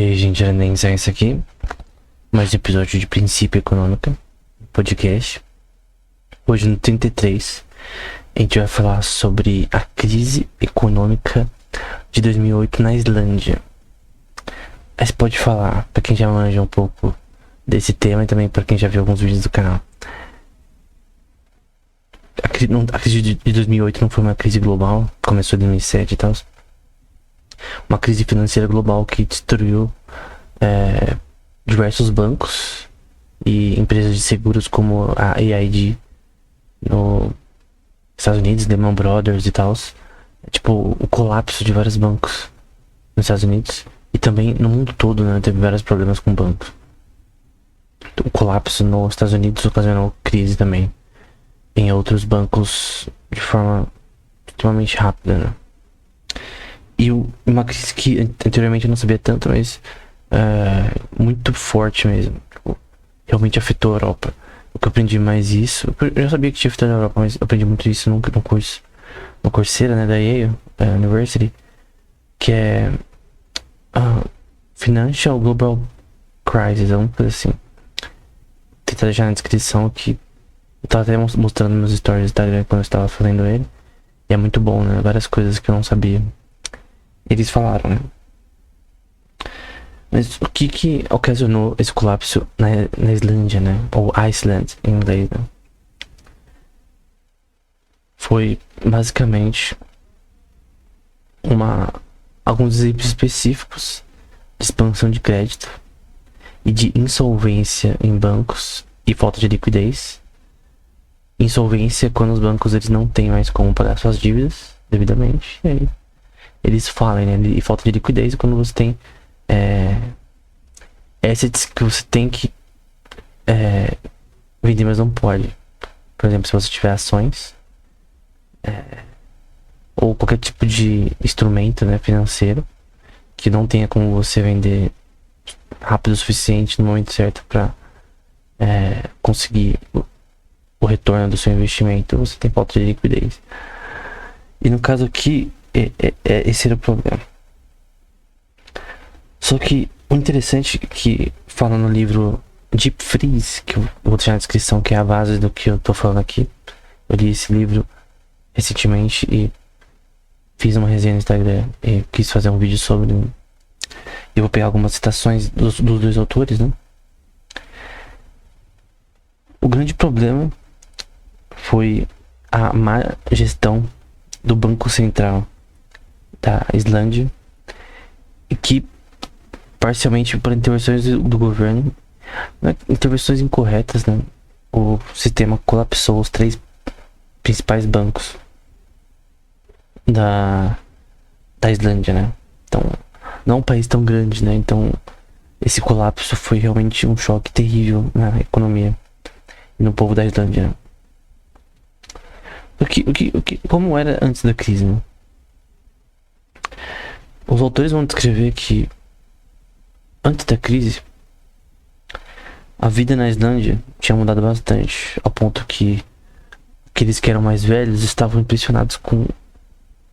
E aí, gente, era nem isso aqui. Mais um episódio de Princípio Econômica Podcast. Hoje no 33 a gente vai falar sobre a crise econômica de 2008 na Islândia. Aí você pode falar, pra quem já manja um pouco desse tema e também pra quem já viu alguns vídeos do canal. A crise de 2008 não foi uma crise global, começou em 2007 e tal. Uma crise financeira global que destruiu diversos bancos e empresas de seguros como a AIG nos Estados Unidos, Lehman Brothers e tal. Tipo, o colapso de vários bancos nos Estados Unidos e também no mundo todo, né? Teve vários problemas com bancos. O colapso nos Estados Unidos ocasionou crise também em outros bancos de forma extremamente rápida, né? E uma crise que anteriormente eu não sabia tanto, mas muito forte mesmo. Tipo, realmente afetou a Europa. O que eu aprendi mais isso, eu já sabia que tinha afetado a Europa, mas eu aprendi muito isso no curso, no Coursera, né, da Yale University, que é Financial Global Crisis, alguma coisa assim. Tentar deixar na descrição que eu tava até mostrando meus stories do Instagram quando eu estava fazendo ele. E é muito bom, né? Várias coisas que eu não sabia. Eles falaram, né? Mas o que ocasionou esse colapso na Islândia, né? Ou Iceland em inglês, né? Foi basicamente alguns exemplos específicos de expansão de crédito e de insolvência em bancos e falta de liquidez. Insolvência quando os bancos eles não têm mais como pagar suas dívidas devidamente. E aí eles falam, né? E falta de liquidez quando você tem assets que você tem que vender, mas não pode. Por exemplo, se você tiver ações ou qualquer tipo de instrumento, né, financeiro que não tenha como você vender rápido o suficiente no momento certo para conseguir o retorno do seu investimento, você tem falta de liquidez. E no caso aqui, esse era o problema. Só que o interessante é que fala no livro Deep Freeze, que eu vou deixar na descrição, que é a base do que eu tô falando aqui. Eu li esse livro recentemente e fiz uma resenha no Instagram e quis fazer um vídeo sobre. Eu vou pegar algumas citações dos dois autores, né? O grande problema foi a má gestão do Banco Central da Islândia, e que parcialmente por intervenções do governo, intervenções incorretas, né? O sistema colapsou os 3 principais bancos da Islândia, né? Então, não é um país tão grande, né? Então, esse colapso foi realmente um choque terrível na economia e no povo da Islândia, né? Como era antes da crise, né? Os autores vão descrever que antes da crise a vida na Islândia tinha mudado bastante, ao ponto que aqueles que eram mais velhos estavam impressionados com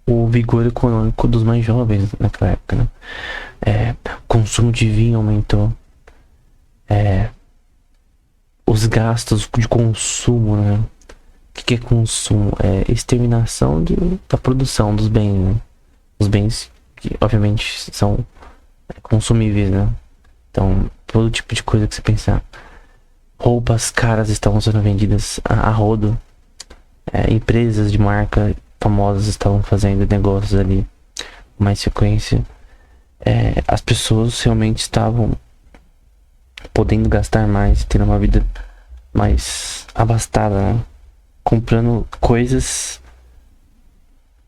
o vigor econômico dos mais jovens naquela época, né? O consumo de vinho aumentou, os gastos de consumo, né? O que é consumo? É exterminação da produção dos bens, né? Os bens que obviamente são consumíveis, né? Então, todo tipo de coisa que você pensar. Roupas caras estavam sendo vendidas a rodo. Empresas de marca famosas estavam fazendo negócios ali com mais frequência. As pessoas realmente estavam podendo gastar mais, tendo uma vida mais abastada, né? Comprando coisas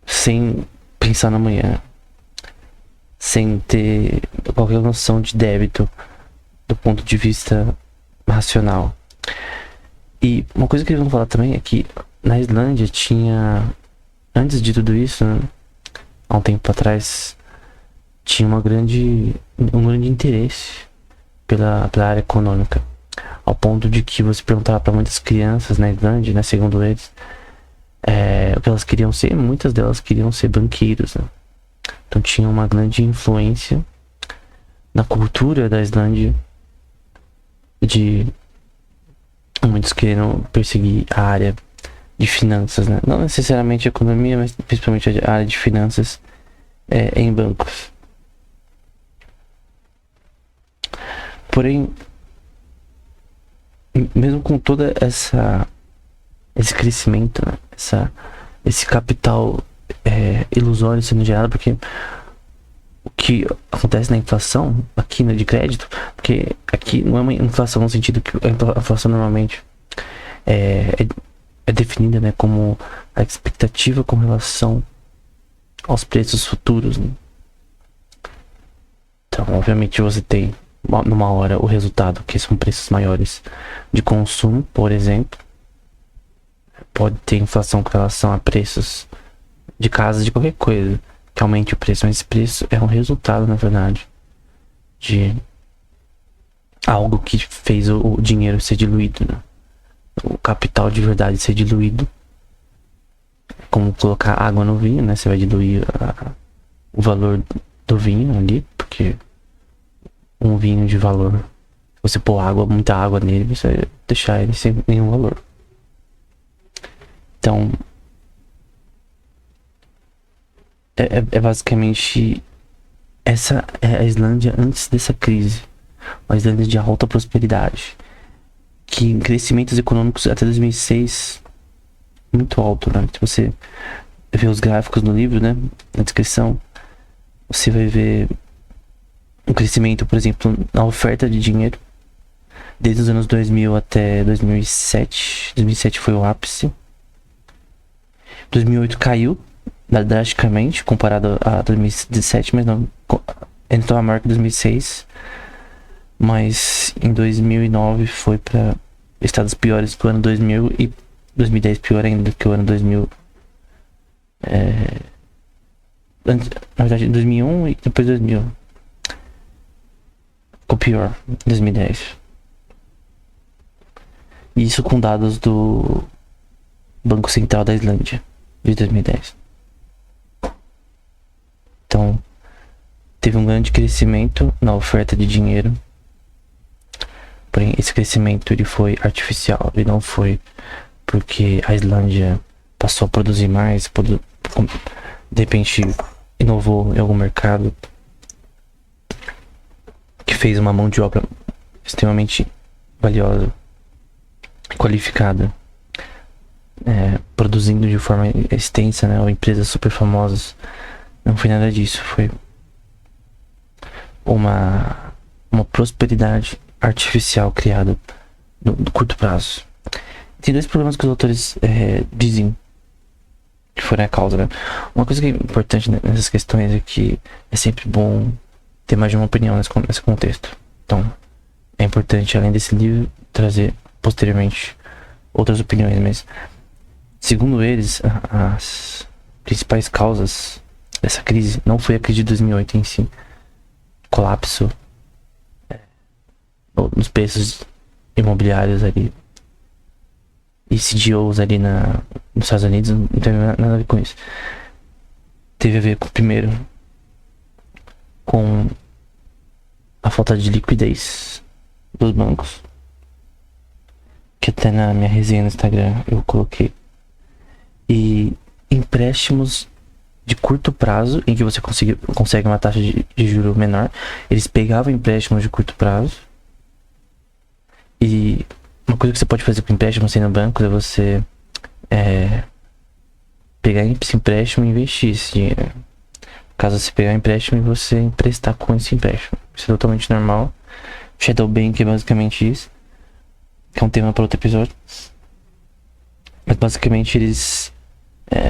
sem pensar na manhã, sem ter qualquer noção de débito do ponto de vista racional. E uma coisa que eles vão falar também é que na Islândia tinha, antes de tudo isso, né, há um tempo atrás, tinha um grande interesse pela área econômica, ao ponto de que você perguntava para muitas crianças na Islândia, né, segundo eles, o que elas queriam ser. Muitas delas queriam ser banqueiros, né? Então tinha uma grande influência na cultura da Islândia de muitos querendo perseguir a área de finanças, né? Não necessariamente a economia, mas principalmente a área de finanças em bancos. Porém, mesmo com toda esse crescimento, né? Esse capital ilusório sendo gerado, porque o que acontece na inflação aqui, né, de crédito, porque aqui não é uma inflação no sentido que a inflação normalmente é definida, né, como a expectativa com relação aos preços futuros, né? Então, obviamente, você tem numa hora o resultado, que são preços maiores de consumo, por exemplo. Pode ter inflação com relação a preços de casas, de qualquer coisa que aumente o preço, mas esse preço é um resultado, na verdade, de algo que fez o dinheiro ser diluído, né? O capital de verdade ser diluído. Como colocar água no vinho, né? Você vai diluir o valor do vinho ali, porque um vinho de valor, se você pôr muita água nele, você vai deixar ele sem nenhum valor. Então, é basicamente essa é a Islândia antes dessa crise, uma Islândia de alta prosperidade, que em crescimentos econômicos até 2006 muito alto, né? Se você ver os gráficos no livro, né, na descrição, você vai ver um crescimento, por exemplo, na oferta de dinheiro desde os anos 2000 até 2007. 2007 foi o ápice. 2008 caiu drasticamente comparado a 2017, mas não entrou a marca 2006. Mas em 2009 foi para estados piores que o ano 2000 e 2010 pior ainda que o ano 2000. Na verdade, 2001 e depois 2000. Ficou pior, 2010. Isso com dados do Banco Central da Islândia, de 2010. Então, teve um grande crescimento na oferta de dinheiro. Porém, esse crescimento ele foi artificial. Ele não foi porque a Islândia passou a produzir mais, de repente inovou em algum mercado, que fez uma mão de obra extremamente valiosa, qualificada, produzindo de forma extensa, né, ou empresas super famosas. Não foi nada disso, foi uma prosperidade artificial criada no curto prazo. Tem dois problemas que os autores dizem que foram a causa, né? Uma coisa que é importante nessas questões é que é sempre bom ter mais de uma opinião nesse contexto. Então, é importante, além desse livro, trazer posteriormente outras opiniões, mas segundo eles, as principais causas dessa crise não foi a crise de 2008 em si, colapso nos preços imobiliários ali e CDOs ali nos Estados Unidos, não teve nada a ver com isso. Teve a ver primeiro com a falta de liquidez dos bancos, que até na minha resenha no Instagram eu coloquei, e empréstimos de curto prazo em que você consegue uma taxa de juro menor. Eles pegavam empréstimos de curto prazo, e uma coisa que você pode fazer com empréstimo sem no banco é você pegar esse empréstimo e investir esse dinheiro. Caso você pegar um empréstimo e você emprestar com esse empréstimo, isso é totalmente normal. Shadow Bank é basicamente isso, que é um tema para outro episódio. Mas basicamente eles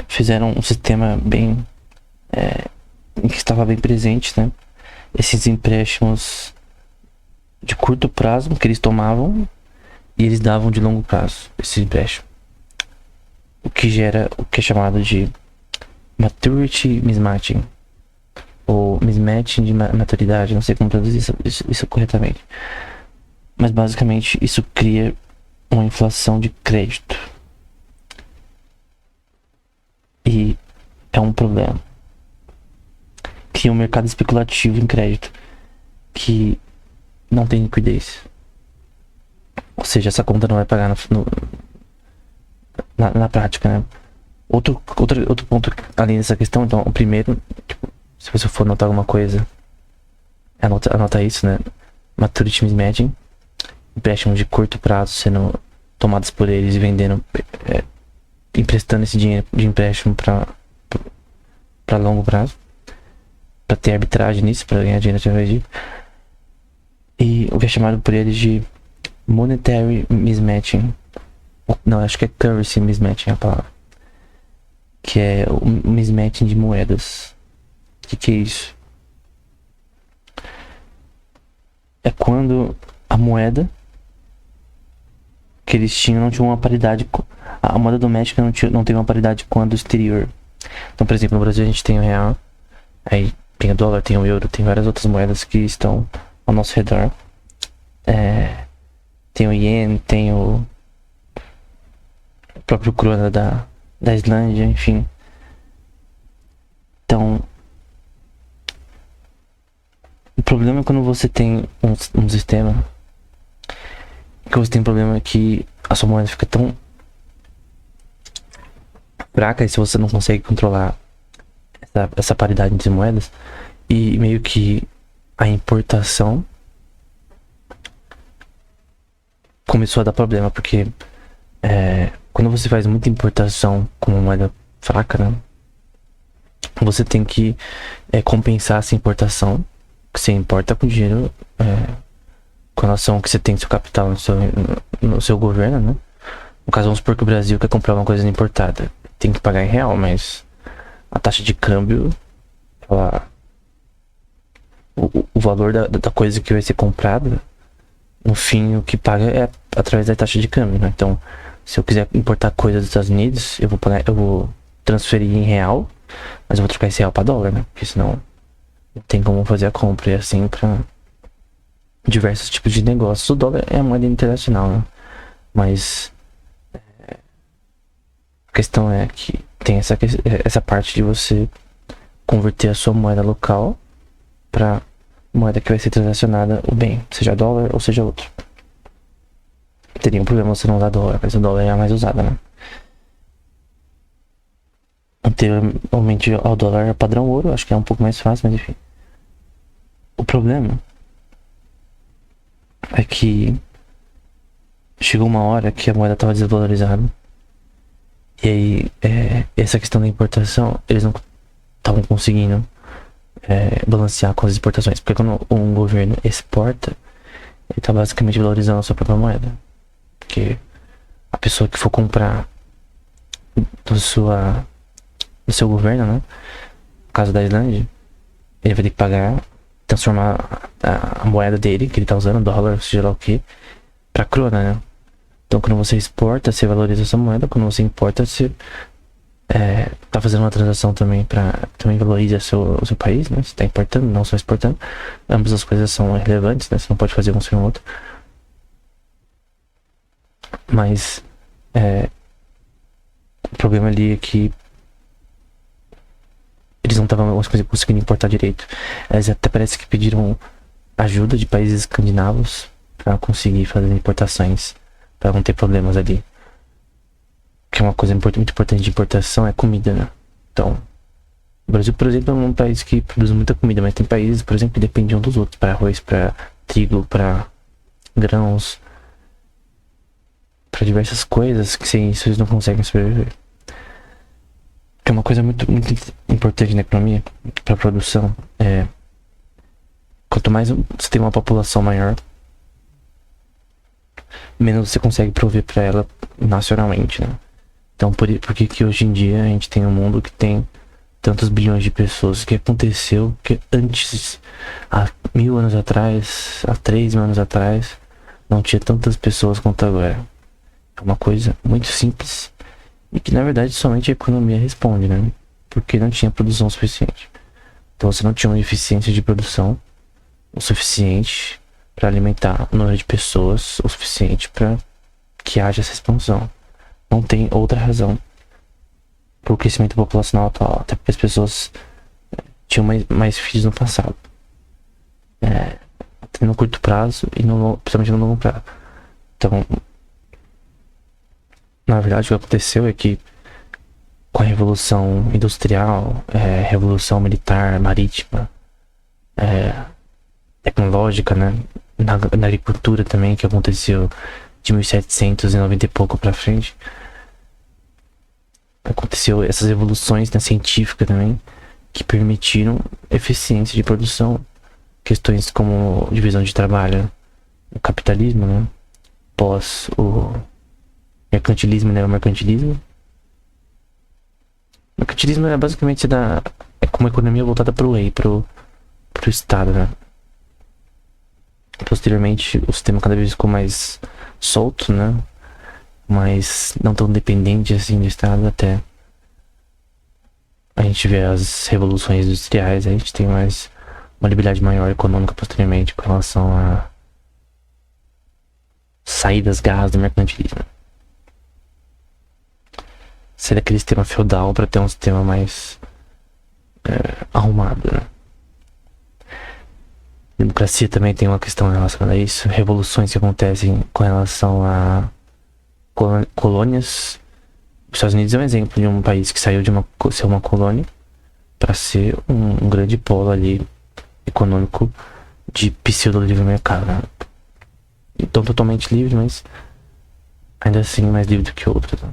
fizeram um sistema bem em que estava bem presente, né? Esses empréstimos de curto prazo que eles tomavam e eles davam de longo prazo esse empréstimo, o que gera o que é chamado de maturity mismatching, ou mismatching de maturidade, não sei como traduzir isso corretamente, mas basicamente isso cria uma inflação de crédito e é um problema. Cria um mercado especulativo em crédito que não tem liquidez. Ou seja, essa conta não vai pagar na prática, né? Outro ponto além dessa questão, então, o primeiro, tipo, se você for notar alguma coisa, anota isso, né? Maturity mismatching, empréstimos de curto prazo sendo tomados por eles e vendendo, emprestando esse dinheiro de empréstimo para longo prazo, para ter arbitragem nisso, para ganhar dinheiro através disso. E o que é chamado por eles de monetary mismatching. Não, acho que é currency mismatching a palavra. Que é o mismatching de moedas. O que é isso? É quando a moeda que eles tinham não tinha uma paridade. A moeda doméstica não tem uma paridade com a do exterior. Então, por exemplo, no Brasil a gente tem o real, aí tem o dólar, tem o euro, tem várias outras moedas que estão ao nosso redor. Tem o ien, tem o próprio krona da Islândia, enfim. Então, o problema é quando você tem um sistema que você tem um problema que a sua moeda fica tão fraca, e se você não consegue controlar essa paridade entre moedas, e meio que a importação começou a dar problema, porque quando você faz muita importação com uma moeda fraca, né, você tem que compensar essa importação que você importa com dinheiro com relação ao que você tem seu capital no seu governo, né? No caso, vamos supor que o Brasil quer comprar uma coisa importada, tem que pagar em real, mas a taxa de câmbio, o valor da coisa que vai ser comprada, no fim, o que paga é através da taxa de câmbio, né? Então, se eu quiser importar coisa dos Estados Unidos, eu vou transferir em real, mas eu vou trocar esse real para dólar, né? Porque senão não tem como fazer a compra, e assim para diversos tipos de negócios. O dólar é a moeda internacional, né? Mas a questão é que tem essa parte de você converter a sua moeda local para moeda que vai ser transacionada o bem, seja dólar ou seja outro. Teria um problema você não usar dólar, mas o dólar é a mais usada, né? Anteriormente ao dólar padrão ouro, acho que é um pouco mais fácil, mas enfim. O problema é que chegou uma hora que a moeda estava desvalorizada. E aí, essa questão da importação, eles não estavam conseguindo balancear com as exportações. Porque quando um governo exporta, ele está basicamente valorizando a sua própria moeda. Porque a pessoa que for comprar do seu governo, né? No caso da Islândia, ele vai ter que pagar, transformar a moeda dele, que ele tá usando, dólar, seja lá o que, pra krona, né? Então quando você exporta, você valoriza essa moeda. Quando você importa, você tá fazendo uma transação também também valoriza o seu país, né? Você tá importando, não só exportando. Ambas as coisas são relevantes, né? Você não pode fazer um sem o outro. Mas o problema ali é que eles não estavam conseguindo importar direito. Eles até parece que pediram ajuda de países escandinavos para conseguir fazer importações, para não ter problemas ali. Que é uma coisa muito importante de importação, é comida, né? Então, o Brasil, por exemplo, é um país que produz muita comida, mas tem países, por exemplo, que dependem um dos outros para arroz, para trigo, para grãos, para diversas coisas que sem isso eles não conseguem sobreviver. Que é uma coisa muito importante na economia, para a produção. Quanto mais você tem uma população maior, menos você consegue prover para ela nacionalmente, né? Então, por que hoje em dia a gente tem um mundo que tem tantos bilhões de pessoas? O que aconteceu que antes, há 1000 anos atrás, há 3.000 anos atrás, não tinha tantas pessoas quanto agora? É uma coisa muito simples e que na verdade somente a economia responde, né? Porque não tinha produção suficiente. Então você não tinha uma eficiência de produção o suficiente para alimentar o número de pessoas o suficiente para que haja essa expansão. Não tem outra razão para o crescimento populacional atual, até porque as pessoas tinham mais filhos no passado. no curto prazo e principalmente no longo prazo. Então, na verdade, o que aconteceu é que com a Revolução Industrial, Revolução Militar, Marítima, tecnológica, né? Na agricultura também, que aconteceu de 1790 e pouco pra frente. Aconteceu essas evoluções, né, científicas também, que permitiram eficiência de produção. Questões como divisão de trabalho, o capitalismo, né? Pós o mercantilismo, né? O mercantilismo. O mercantilismo é basicamente é como uma economia voltada pro Estado, né? Posteriormente, o sistema cada vez ficou mais solto, né? Mas não tão dependente assim do Estado, até a gente vê as revoluções industriais, a gente tem mais uma liberdade maior econômica posteriormente com relação a sair das garras do mercantilismo. Sair daquele sistema feudal para ter um sistema mais arrumado, né? Democracia também tem uma questão relacionada a isso. Revoluções que acontecem com relação a colônias. Os Estados Unidos é um exemplo de um país que saiu de ser uma colônia para ser um grande polo ali econômico de pseudo-livre mercado, né? Então totalmente livre, mas ainda assim mais livre do que outros, né?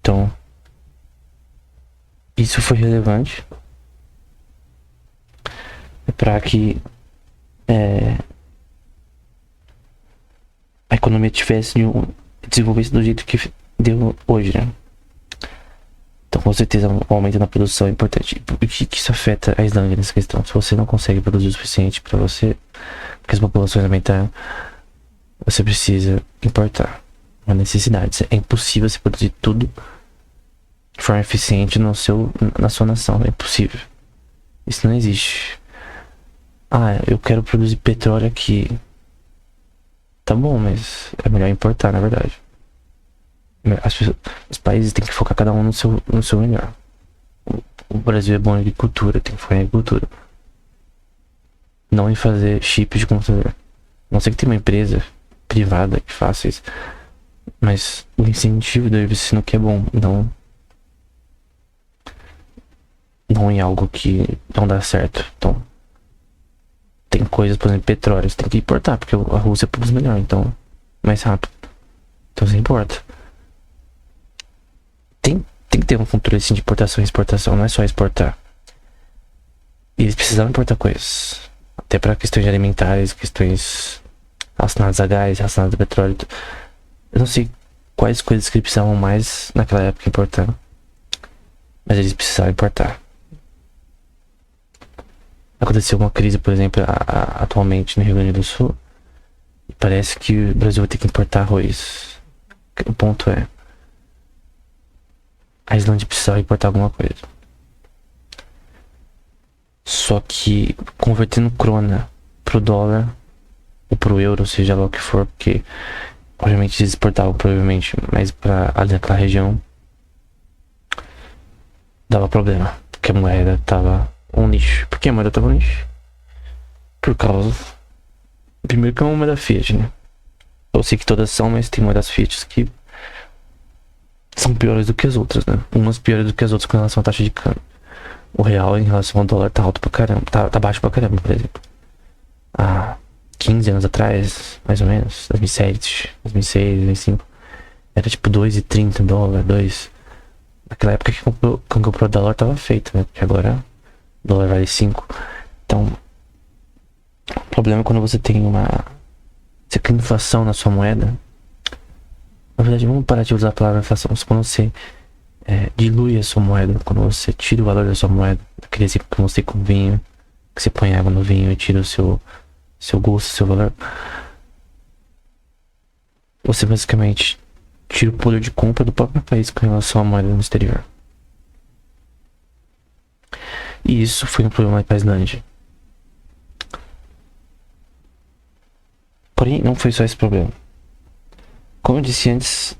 Então isso foi relevante para que a economia desenvolvesse do jeito que deu hoje, né? Então, com certeza, um aumento na produção é importante. Por que isso afeta a Islândia nessa questão? Se você não consegue produzir o suficiente para você, porque as populações aumentaram, você precisa importar. Uma necessidade. É impossível você produzir tudo de forma eficiente na sua nação. É impossível. Isso não existe. Eu quero produzir petróleo aqui. Tá bom, mas é melhor importar, na verdade. Os países têm que focar cada um no seu melhor. O Brasil é bom em agricultura, tem que focar em agricultura. Não em fazer chips de computador. Não sei que tem uma empresa privada que faça isso. Mas o incentivo deve ser no que é bom, não em algo que não dá certo. Então, tem coisas, por exemplo, petróleo, você tem que importar, porque a Rússia produz melhor, então, mais rápido. Então você importa. Tem que ter um controle assim de importação e exportação, não é só exportar. E eles precisavam importar coisas. Até para questões alimentares, questões relacionadas a gás, relacionadas a petróleo. Eu não sei quais coisas que eles precisavam mais naquela época importar. Mas eles precisavam importar. Aconteceu uma crise, por exemplo, atualmente no Rio Grande do Sul. E parece que o Brasil vai ter que importar arroz. O ponto é, a Islândia precisava importar alguma coisa. Só que convertendo krona pro dólar ou pro euro, seja lá o que for, porque obviamente eles exportavam provavelmente, mas para ali naquela região dava problema, porque a moeda tava um lixo. Por que a moeda tava um lixo? Por causa, primeiro que é uma moeda Fiat, né? Eu sei que todas são, mas tem moedas Fiat que são piores do que as outras, né? Umas piores do que as outras com relação à taxa de câmbio. O real em relação ao dólar tá alto pra caramba, tá baixo pra caramba, por exemplo. Há 15 anos atrás, mais ou menos, 2007, 2006, 2005, era tipo 2,30 dólar, 2. Naquela época que comprou o dólar tava feito, né? Porque agora o dólar vale 5. Então, o problema é quando você tem você tem inflação na sua moeda. Na verdade, vamos parar de usar a palavra inflação. Quando você dilui a sua moeda, quando você tira o valor da sua moeda, aquele exemplo que eu mostrei com vinho, que você põe água no vinho e tira o seu gosto, seu valor, você basicamente tira o poder de compra do próprio país com relação à moeda no exterior. E isso foi um problema para a Islândia. Porém, não foi só esse problema. Como eu disse antes,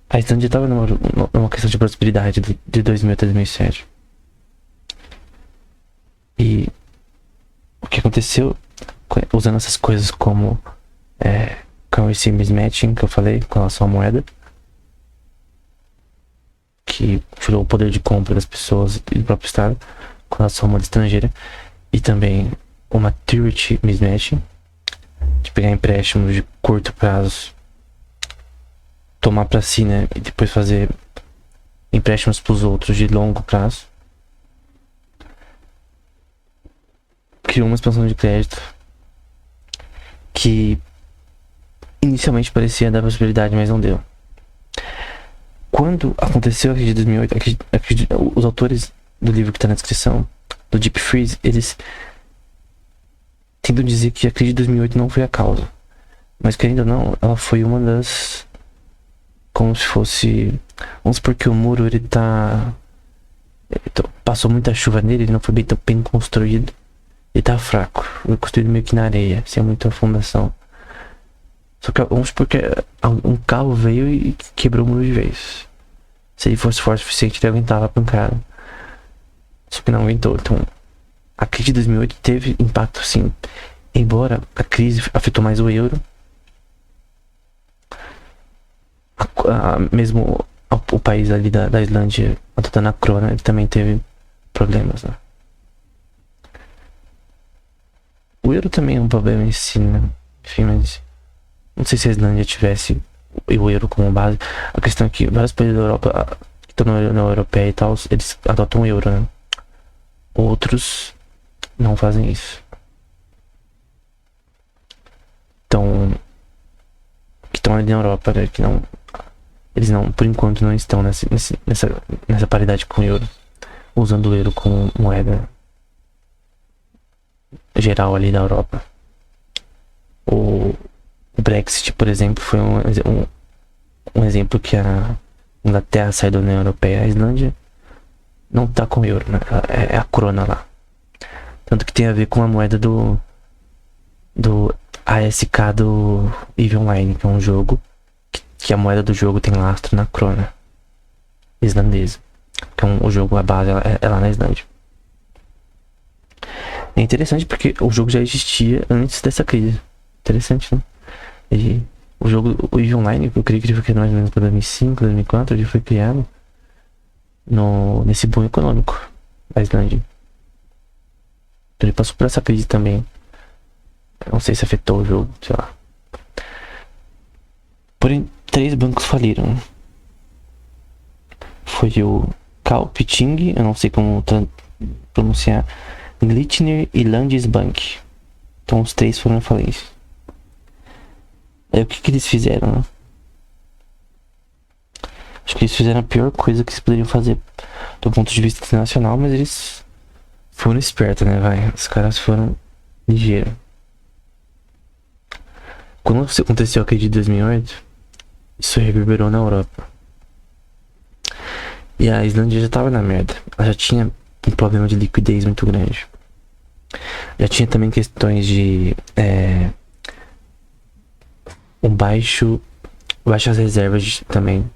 a Islândia estava numa questão de prosperidade de 2000 até 2007. E o que aconteceu usando essas coisas como currency mismatching, que eu falei, com relação à moeda, que tirou o poder de compra das pessoas e do próprio Estado com relação à moeda estrangeira, e também o maturity mismatching, de pegar empréstimos de curto prazo, tomar pra si, né, e depois fazer empréstimos pros outros de longo prazo. Criou uma expansão de crédito que inicialmente parecia dar possibilidade, mas não deu. Quando aconteceu a crise de 2008, os autores do livro que está na descrição, do Deep Freeze, eles tentam dizer que a crise de 2008 não foi a causa. Mas querendo ou não, ela foi uma das... Como se fosse... Vamos supor que o muro, ele passou muita chuva nele, ele não foi bem construído. Ele tá fraco, foi construído meio que na areia, sem muita fundação. Só que vamos supor que um carro veio e quebrou o muro de vez. Se ele fosse forte o suficiente, ele aguentava a pancada. Só que não aguentou. Então, a crise de 2008 teve impacto sim. Embora a crise afetou mais o euro, mesmo o país ali da Islândia, adotando a krona, ele também teve problemas, né? O euro também é um problema em si, né? Enfim, mas não sei se a Islândia tivesse o euro como base. A questão é que vários países da Europa que estão na União Europeia e tal, eles adotam o euro, né? Outros não fazem isso. Então, que estão ali na Europa, né? Que não, eles não, por enquanto, não estão nessa paridade com o euro, usando o euro como moeda geral ali da Europa. O Brexit, por exemplo, foi um exemplo que a Inglaterra sai da União Europeia. A Islândia não tá com o euro, né? É a krona lá. Tanto que tem a ver com a moeda do ASK do EVE Online, que é um jogo que a moeda do jogo tem lastro na krona islandesa. Então o jogo, a base é lá na Islândia. É interessante porque o jogo já existia antes dessa crise. Interessante, né? E o jogo, o EVE Online, eu creio que ele foi criado mais ou menos em 2005, 2004, ele foi criado nesse boom econômico da Islândia. Então ele passou por essa crise também. Não sei se afetou o jogo, sei lá. Porém, 3 bancos faliram. Foi o Kaupthing, eu não sei como pronunciar, Glitnir e Landsbanki. Então os 3 foram à falência. Aí o que eles fizeram, né? Acho que eles fizeram a pior coisa que eles poderiam fazer do ponto de vista internacional, mas eles foram espertos, né, vai? Os caras foram ligeiros. Quando aconteceu a crise de 2008, isso reverberou na Europa. E a Islândia já tava na merda. Ela já tinha um problema de liquidez muito grande. Já tinha também questões de baixas reservas também.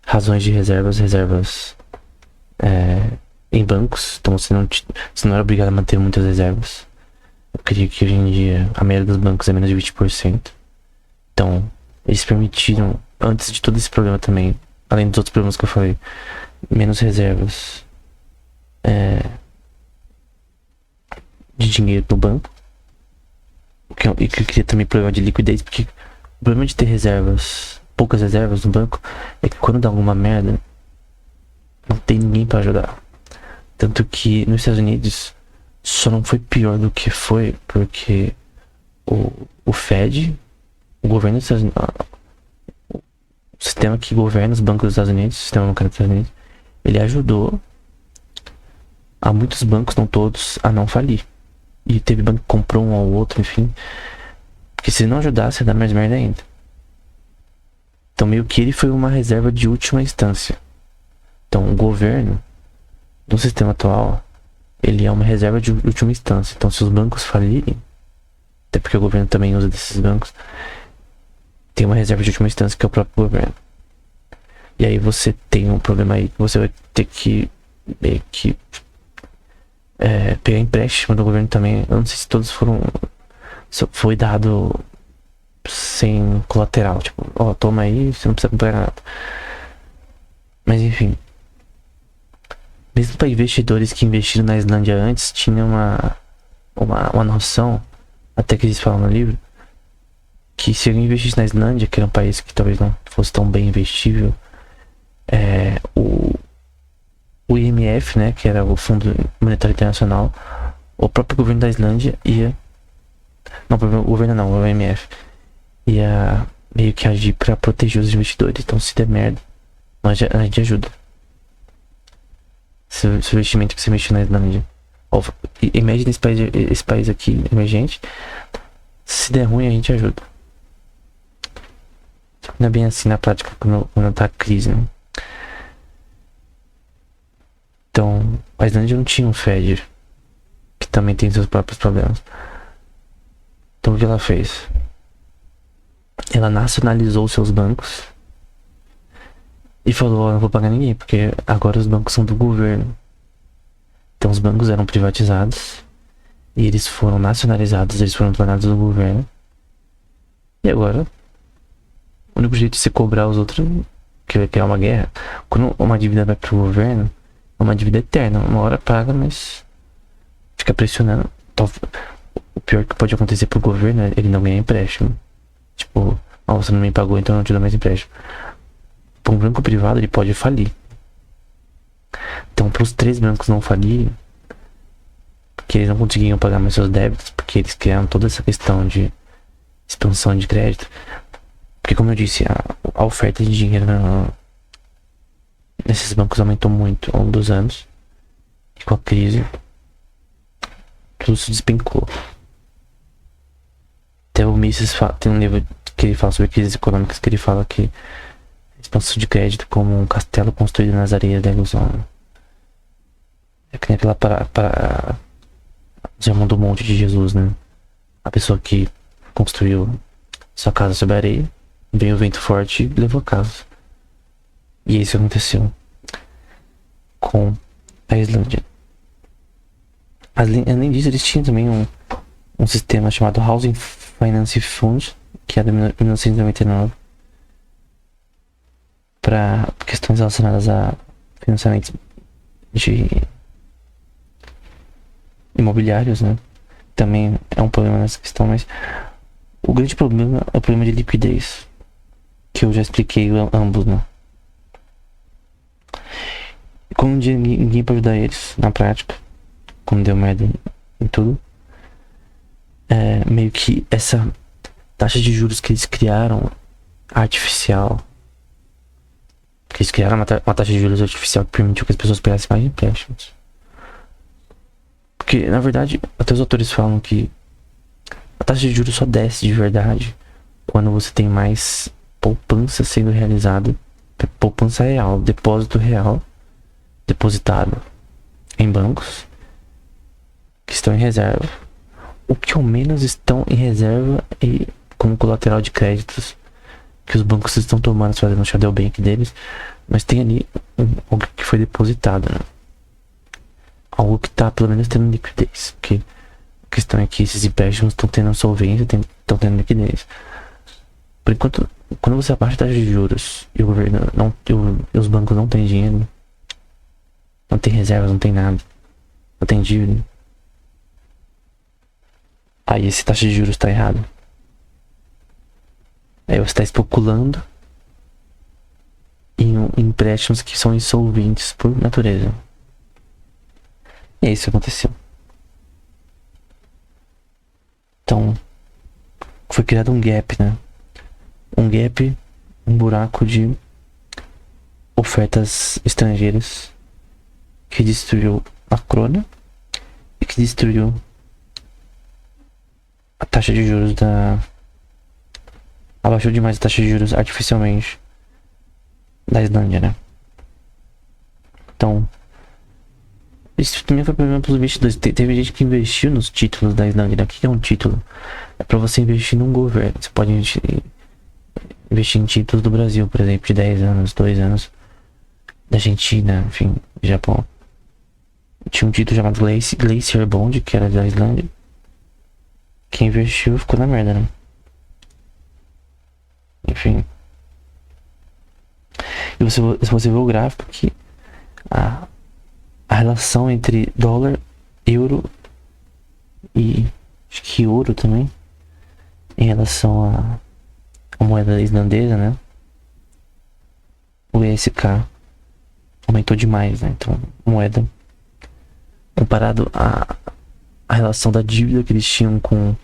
Razões de reservas em bancos. Então você não era obrigado a manter muitas reservas. Eu creio que hoje em dia a média dos bancos é menos de 20%. Então eles permitiram, antes de todo esse problema também, além dos outros problemas que eu falei, menos reservas de dinheiro no banco. E que cria também problema de liquidez, porque o problema de ter poucas reservas no banco, é que quando dá alguma merda, não tem ninguém pra ajudar. Tanto que nos Estados Unidos só não foi pior do que foi porque o Fed, o governo dos Estados Unidos, o sistema que governa os bancos dos Estados Unidos, o sistema bancário dos Estados Unidos, ele ajudou a muitos bancos, não todos, a não falir. E teve banco que comprou um ao outro, enfim. Porque se ele não ajudasse, ia dar mais merda ainda. Então meio que ele foi uma reserva de última instância. Então o governo, no sistema atual, ele é uma reserva de última instância. Então se os bancos falirem, até porque o governo também usa desses bancos, tem uma reserva de última instância que é o próprio governo. E aí você tem um problema aí que você vai ter que meio que pegar empréstimo do governo também. Eu não sei se todos foram. Foi dado sem colateral. Tipo, ó, toma aí, você não precisa comprar nada. Mas enfim. Mesmo para investidores que investiram na Islândia antes, tinha uma noção, até que eles falam no livro, que se alguém investisse na Islândia, que era um país que talvez não fosse tão bem investível, o IMF, né, que era o Fundo Monetário Internacional, o próprio governo da Islândia ia... Não, o governo não, o IMF ia meio que agir para proteger os investidores. Então, se der merda, a gente ajuda. Se o investimento que você investiu na Islândia, imagina esse país aqui emergente, se der ruim a gente ajuda. Não é bem assim na prática quando tá a crise, né? Então, a Islândia não tinha um Fed, que também tem seus próprios problemas. Então o que ela fez? Ela nacionalizou seus bancos e falou, ó, não vou pagar ninguém, porque agora os bancos são do governo. Então os bancos eram privatizados e eles foram nacionalizados, eles foram tornados do governo. E agora, o único jeito de se cobrar os outros, que é uma guerra. Quando uma dívida vai pro governo, é uma dívida eterna. Uma hora paga, mas fica pressionando. Então, o pior que pode acontecer pro governo é ele não ganhar empréstimo. Tipo, ó, você não me pagou, então eu não te dou mais empréstimo. Para um banco privado, ele pode falir. Então, para os 3 bancos não falirem, porque eles não conseguiam pagar mais seus débitos, porque eles criaram toda essa questão de expansão de crédito. Porque, como eu disse, a oferta de dinheiro nesses bancos aumentou muito ao longo dos anos. E com a crise, tudo se despencou. Até o Mises tem um livro que ele fala sobre crises econômicas, que ele fala que expansão de crédito como um castelo construído nas areias da ilusão. É que nem aquela para Sermão do Monte de Jesus, né? A pessoa que construiu sua casa sobre a areia, veio o vento forte e levou a casa. E isso aconteceu com a Islândia. Além disso, eles tinham também um sistema chamado Housing Finance Fund, que era de 1999, para questões relacionadas a financiamento de imobiliários, né? Também é um problema nessa questão, mas o grande problema é o problema de liquidez, que eu já expliquei ambos, né? E como ninguém pode ajudar eles na prática, quando deu merda em tudo, meio que essa taxa de juros que eles criaram artificial, que eles criaram uma taxa de juros artificial que permitiu que as pessoas pegassem mais empréstimos. Porque, na verdade, até os autores falam que a taxa de juros só desce de verdade quando você tem mais poupança sendo realizada, poupança real, depósito real, depositado em bancos que estão em reserva, o que ao menos estão em reserva e como colateral de créditos que os bancos estão tomando, fazendo o shadow bank deles, mas tem ali algo que foi depositado, né? Algo que tá pelo menos tendo liquidez, porque a questão é que esses empréstimos estão tendo solvência, estão tendo liquidez. Por enquanto, quando você abaixa a taxa de juros e o governo não, e os bancos não têm dinheiro, não tem reservas, não tem nada, não tem dívida, aí esse taxa de juros está errado. Aí você está especulando em empréstimos que são insolventes por natureza. E é isso que aconteceu. Então, foi criado um gap, né? Um gap, um buraco de ofertas estrangeiras que destruiu a krona e que destruiu a taxa de juros abaixou demais a taxa de juros artificialmente da Islândia, né? Então, isso também foi problema para os investidores. Teve gente que investiu nos títulos da Islândia, né? O que é um título? É para você investir num governo. Você pode investir em títulos do Brasil, por exemplo, de 10 anos, 2 anos, da Argentina, enfim, Japão. Tinha um título chamado Glacier Bond, que era da Islândia. Quem investiu ficou na merda, né? Enfim. E se você ver o gráfico aqui, a relação entre dólar, euro e acho que ouro também, em relação à moeda islandesa, né? O ESK aumentou demais, né? Então, moeda comparado à relação da dívida que eles tinham com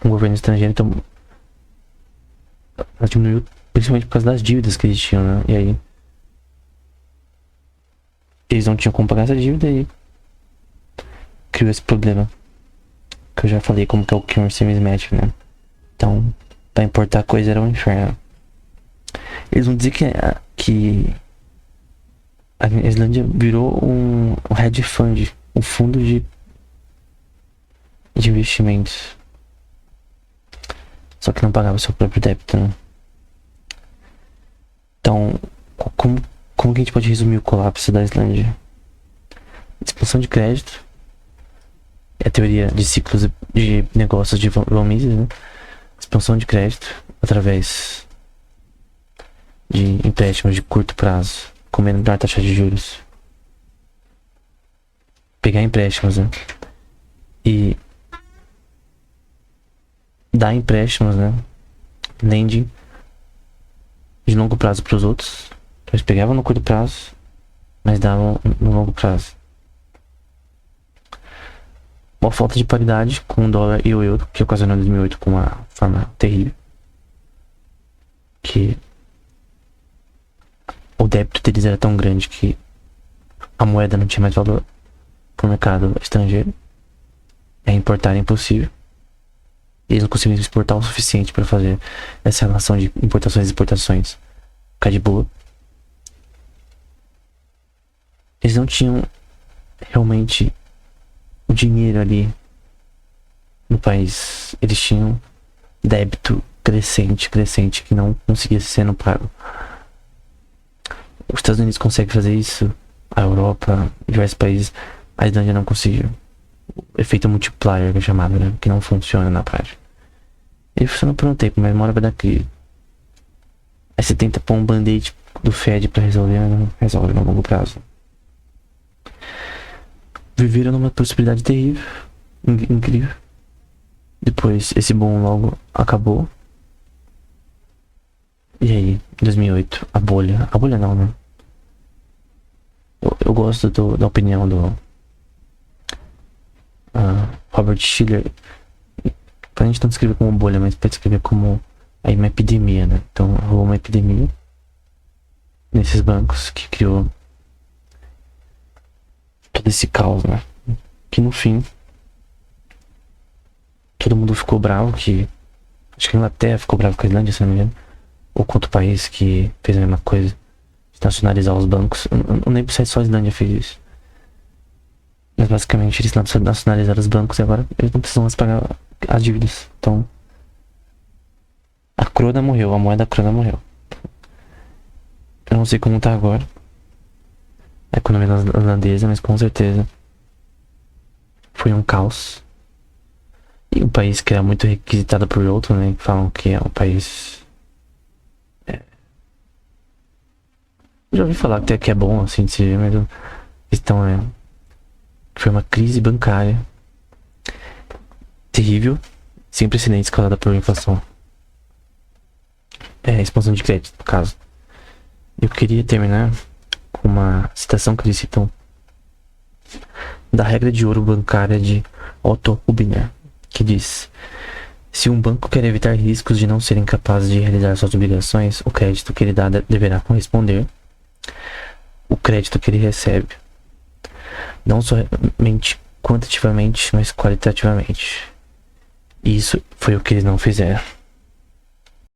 o governo estrangeiro, então ela diminuiu principalmente por causa das dívidas que eles tinham, né? E aí eles não tinham como pagar essa dívida e criou esse problema que eu já falei, como que é o currency mismatch, né? Então, pra importar coisa era um inferno. Eles vão dizer que a Islândia virou um hedge fund, um fundo de investimentos. Só que não pagava seu próprio débito, né? Então, como que a gente pode resumir o colapso da Islândia? Expansão de crédito. É a teoria de ciclos de negócios de Von Mises, né? Expansão de crédito através de empréstimos de curto prazo com menor taxa de juros. Pegar empréstimos, né? E dar empréstimos, né? Lending de longo prazo para os outros. Então, eles pegavam no curto prazo, mas davam no longo prazo. Uma falta de paridade com o dólar e o euro, que ocasionou em 2008 com uma forma terrível. Que o débito deles era tão grande que a moeda não tinha mais valor para o mercado estrangeiro. Importar era impossível. Eles não conseguiam exportar o suficiente para fazer essa relação de importações e exportações ficar de boa. Eles não tinham realmente o dinheiro ali no país. Eles tinham débito crescente que não conseguia ser sendo pago. Os Estados Unidos conseguem fazer isso, a Europa, diversos países, a Islândia não conseguiu. O efeito multiplier, que é chamado, né? Que não funciona na prática. Ele funciona por um tempo, mas uma hora vai dar crise. Aí você tenta pôr um band-aid do Fed pra resolver, mas não resolve no longo prazo. Viveram numa possibilidade terrível, incrível. Depois esse boom logo acabou. E aí, em 2008, a bolha não, né? Eu gosto da opinião do Robert Schiller. Pra gente não descrever como bolha, mas pra descrever como aí uma epidemia, né? Então rolou uma epidemia nesses bancos que criou todo esse caos, né? Que no fim todo mundo ficou bravo, que acho que a Inglaterra ficou bravo com a Islândia, se não me engano, ou com outro país que fez a mesma coisa, de nacionalizar os bancos. Eu não lembro se só a Islândia fez isso, mas basicamente eles nacionalizaram os bancos e agora eles não precisam mais pagar as dívidas. Então a krona morreu, a moeda krona morreu. Eu não sei como tá agora a economia holandesa, mas com certeza foi um caos. E um país que é muito requisitado por outro, né? Que falam que é um país... Já ouvi falar que é bom, assim, de se ver, mas a questão é que foi uma crise bancária terrível, sem precedentes, causada por inflação. Expansão de crédito, no caso. Eu queria terminar com uma citação que eles citam da regra de ouro bancária de Otto Hubner, que diz: se um banco quer evitar riscos de não ser incapaz de realizar suas obrigações, o crédito que ele dá deverá corresponder o crédito que ele recebe, não somente quantitativamente, mas qualitativamente. E isso foi o que eles não fizeram.